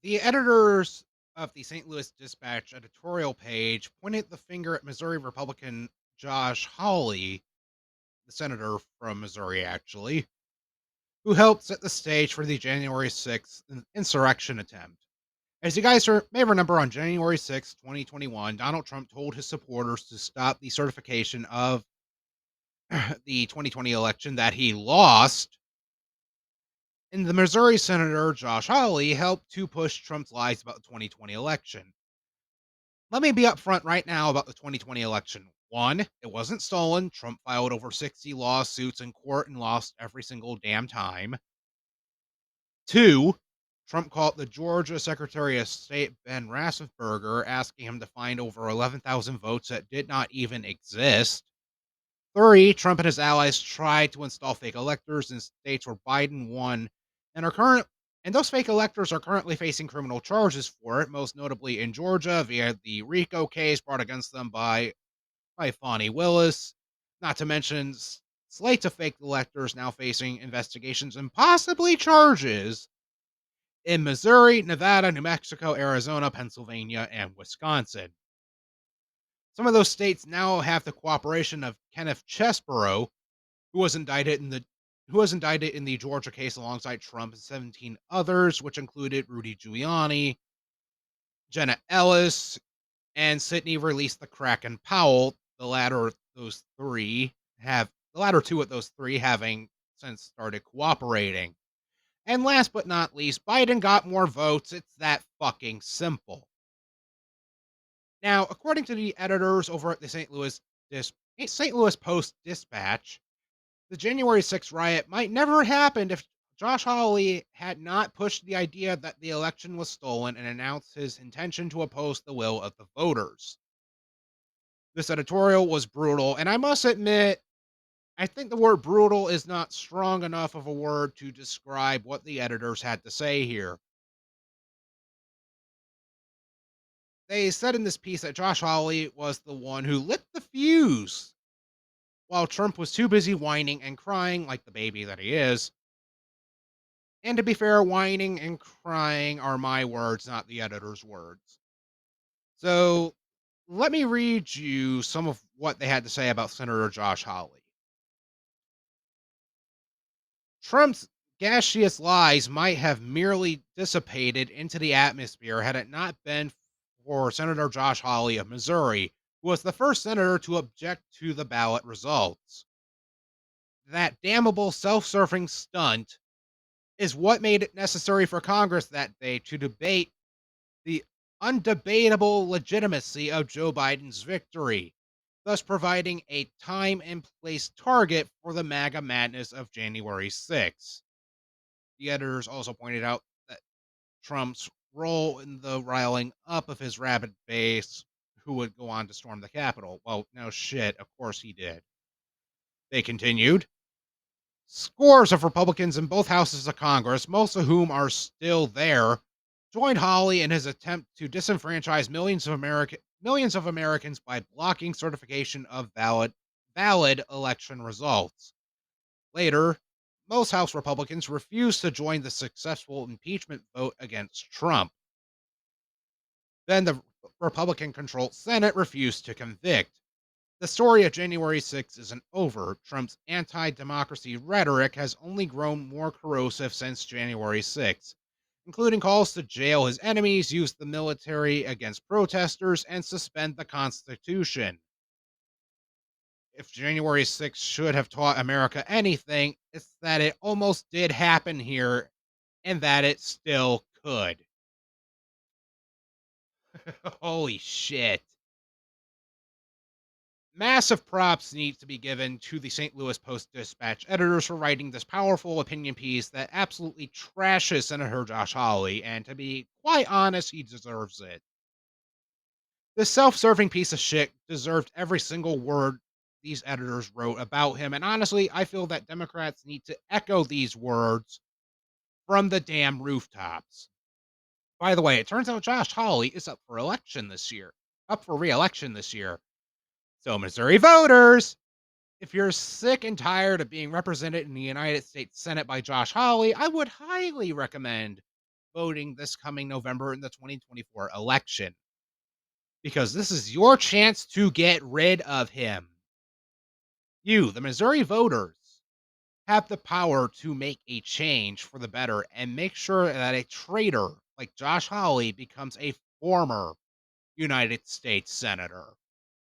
The editors of the St. Louis Dispatch editorial page pointed the finger at Missouri Republican Josh Hawley, the senator from Missouri, actually, who helped set the stage for the January 6th insurrection attempt. As you guys may remember, on January 6th, 2021, Donald Trump told his supporters to stop the certification of the 2020 election that he lost. And the Missouri Senator Josh Hawley helped to push Trump's lies about the 2020 election. Let me be upfront right now about the 2020 election. One, it wasn't stolen. Trump filed over 60 lawsuits in court and lost every single damn time. Two, Trump called the Georgia Secretary of State Ben Raffensperger, asking him to find over 11,000 votes that did not even exist. Three, Trump and his allies tried to install fake electors in states where Biden won and are current and those fake electors are currently facing criminal charges for it, most notably in Georgia via the RICO case brought against them by Fani Willis. Not to mention slates of fake electors now facing investigations and possibly charges in Missouri, Nevada, New Mexico, Arizona, Pennsylvania, and Wisconsin. Some of those states now have the cooperation of Kenneth Chesborough, who was indicted in the Georgia case alongside Trump and 17 others, which included Rudy Giuliani, Jenna Ellis, and Sidney released the Kraken Powell. The latter two of those three having since started cooperating. And last but not least, Biden got more votes. It's that fucking simple. Now, according to the editors over at the St. Louis Post Dispatch, the January 6th riot might never have happened if Josh Hawley had not pushed the idea that the election was stolen and announced his intention to oppose the will of the voters. This editorial was brutal, and I must admit, I think the word brutal is not strong enough of a word to describe what the editors had to say here. They said in this piece that Josh Hawley was the one who lit the fuse, while Trump was too busy whining and crying like the baby that he is. And to be fair, whining and crying are my words, not the editor's words. So let me read you some of what they had to say about Senator Josh Hawley. Trump's gaseous lies might have merely dissipated into the atmosphere had it not been for Senator Josh Hawley of Missouri, who was the first senator to object to the ballot results. That damnable self-serving stunt is what made it necessary for Congress that day to debate the undebatable legitimacy of Joe Biden's victory, thus providing a time and place target for the MAGA madness of January 6th. The editors also pointed out that Trump's role in the riling up of his rabid base, who would go on to storm the Capitol. Well, no shit, of course he did. They continued. Scores of Republicans in both houses of Congress, most of whom are still there, joined Hawley in his attempt to disenfranchise millions of Americans by blocking certification of valid election results. Later, most House Republicans refused to join the successful impeachment vote against Trump. Then the Republican controlled Senate refused to convict. The story of January 6th isn't over. Trump's anti democracy rhetoric has only grown more corrosive since January 6th, including calls to jail his enemies, use the military against protesters, and suspend the Constitution. If January 6th should have taught America anything, it's that it almost did happen here and that it still could. Holy shit. Massive props need to be given to the St. Louis Post Dispatch editors for writing this powerful opinion piece that absolutely trashes Senator Josh Hawley, and to be quite honest, he deserves it. This self-serving piece of shit deserved every single word these editors wrote about him, and honestly, I feel that Democrats need to echo these words from the damn rooftops. By the way, it turns out Josh Hawley is up for re-election this year. So, Missouri voters, if you're sick and tired of being represented in the United States Senate by Josh Hawley, I would highly recommend voting this coming November in the 2024 election, because this is your chance to get rid of him. You, the Missouri voters, have the power to make a change for the better and make sure that a traitor like Josh Hawley becomes a former United States Senator.